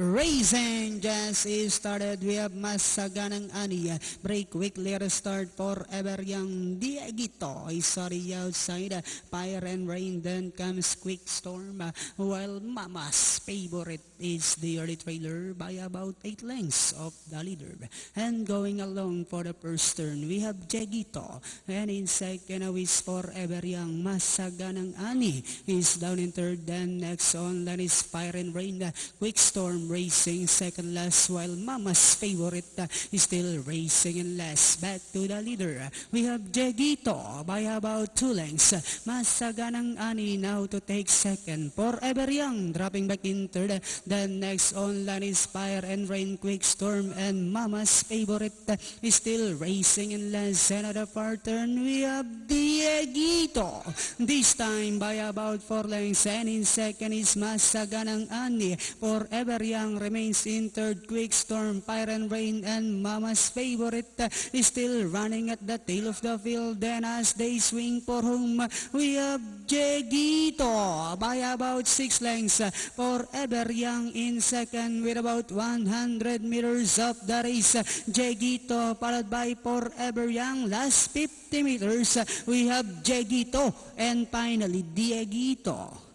Racing just started. We have Masaganang Ani. Break quickly restart Forever Young. Dieguito is sorry outside. Fire and Rain. Then comes Quick Storm. While Mama's favorite is the early trailer by about 8 lengths of the leader. And going along for the first turn, we have Dieguito. And in second is Forever Young. Masaganang Ani is down in third. Then next on line is Fire and Rain. Quick Storm racing second last, while Mama's favorite is still racing in last. Back to the leader, we have Dieguito by about 2 lengths. Masaganang Ani now to take second. Forever Young dropping back in third. Then next on line is Fire and Rain, Quick Storm, and Mama's favorite is still racing in last. And at the far turn, we have Dieguito, this time by about 4 lengths. And in second is Masaganang Ani. Forever Young remains in third. Quick Storm, Fire and Rain, and Mama's favorite is still running at the tail of the field. Then as they swing for home, we have Dieguito by about 6 lengths. Forever Young in second with about 100 meters of the race. Dieguito followed by Forever Young. Last 50 meters, we have Dieguito and finally Dieguito.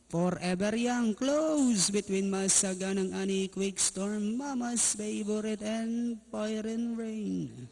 Forever Young close between Masaganang Ani, Quick Storm, Mama's favorite, and Fire and Rain.